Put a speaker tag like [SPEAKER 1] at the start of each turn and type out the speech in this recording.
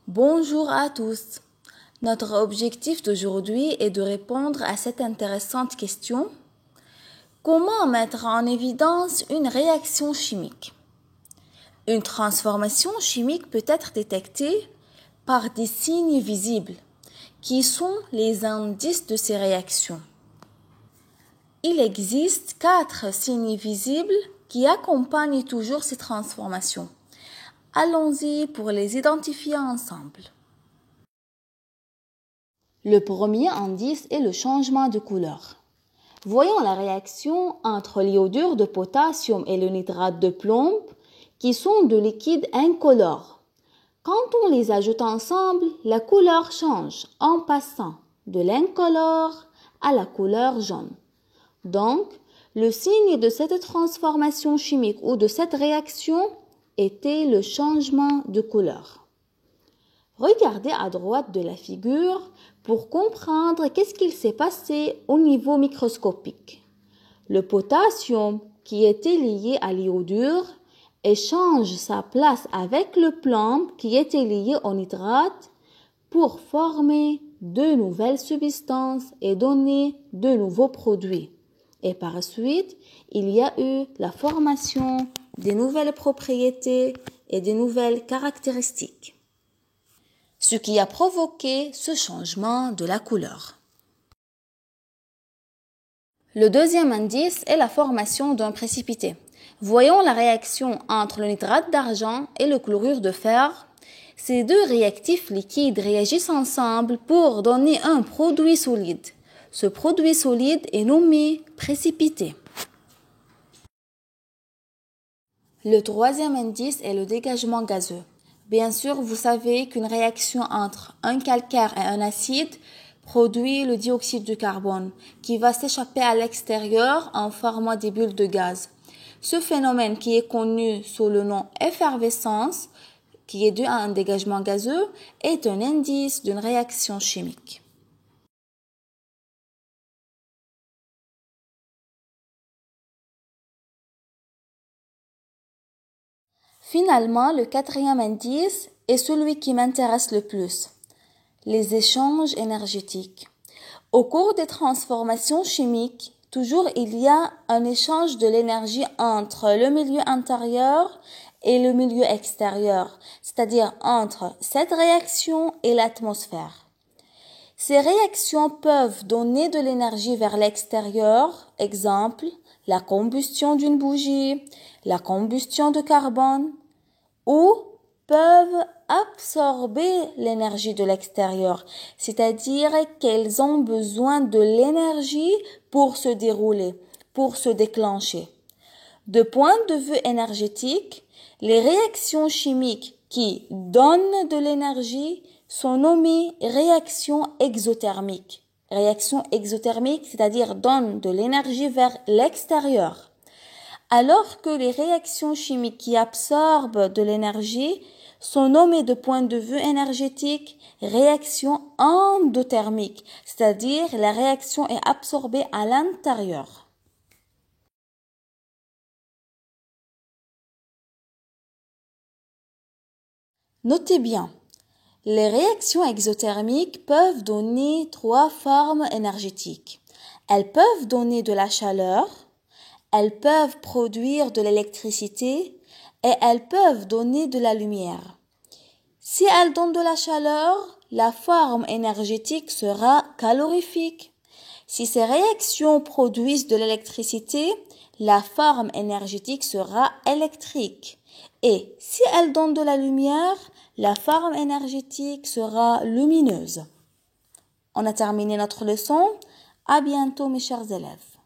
[SPEAKER 1] Bonjour à tous. Notre objectif d'aujourd'hui est de répondre à cette intéressante question. Comment mettre en évidence une réaction chimique? Une transformation chimique peut être détectée par des signes visibles, qui sont les indices de ces réactions. Il existe 4 signes visibles qui accompagnent toujours ces transformations. Allons-y pour les identifier ensemble. Le premier indice est le changement de couleur. Voyons la réaction entre l'iodure de potassium et le nitrate de plomb, qui sont de liquides incolores. Quand on les ajoute ensemble, la couleur change en passant de l'incolore à la couleur jaune. Donc, le signe de cette transformation chimique ou de cette réaction était le changement de couleur. Regardez à droite de la figure pour comprendre qu'est-ce qu'il s'est passé au niveau microscopique. Le potassium, qui était lié à l'iodure, échange sa place avec le plomb qui était lié au nitrate pour former de nouvelles substances et donner de nouveaux produits. Et par la suite, il y a eu la formation des nouvelles propriétés et des nouvelles caractéristiques, ce qui a provoqué ce changement de la couleur. Le deuxième indice est la formation d'un précipité. Voyons la réaction entre le nitrate d'argent et le chlorure de fer. Ces deux réactifs liquides réagissent ensemble pour donner un produit solide. Ce produit solide est nommé précipité. Le troisième indice est le dégagement gazeux. Bien sûr, vous savez qu'une réaction entre un calcaire et un acide produit le dioxyde de carbone qui va s'échapper à l'extérieur en formant des bulles de gaz. Ce phénomène qui est connu sous le nom effervescence, qui est dû à un dégagement gazeux, est un indice d'une réaction chimique. Finalement, le quatrième indice est celui qui m'intéresse le plus, les échanges énergétiques. Au cours des transformations chimiques, toujours il y a un échange de l'énergie entre le milieu intérieur et le milieu extérieur, c'est-à-dire entre cette réaction et l'atmosphère. Ces réactions peuvent donner de l'énergie vers l'extérieur, exemple, la combustion d'une bougie, la combustion de carbone, ou peuvent absorber l'énergie de l'extérieur, c'est-à-dire qu'elles ont besoin de l'énergie pour se dérouler, pour se déclencher. De point de vue énergétique, les réactions chimiques qui donnent de l'énergie sont nommées réactions exothermiques. Réaction exothermique, c'est-à-dire donnent de l'énergie vers l'extérieur. Alors que les réactions chimiques qui absorbent de l'énergie sont nommées de point de vue énergétique réactions endothermiques, c'est-à-dire la réaction est absorbée à l'intérieur. Notez bien, les réactions exothermiques peuvent donner 3 formes énergétiques. Elles peuvent donner de la chaleur, elles peuvent produire de l'électricité et elles peuvent donner de la lumière. Si elles donnent de la chaleur, la forme énergétique sera calorifique. Si ces réactions produisent de l'électricité, la forme énergétique sera électrique. Et si elles donnent de la lumière, la forme énergétique sera lumineuse. On a terminé notre leçon. À bientôt mes chers élèves.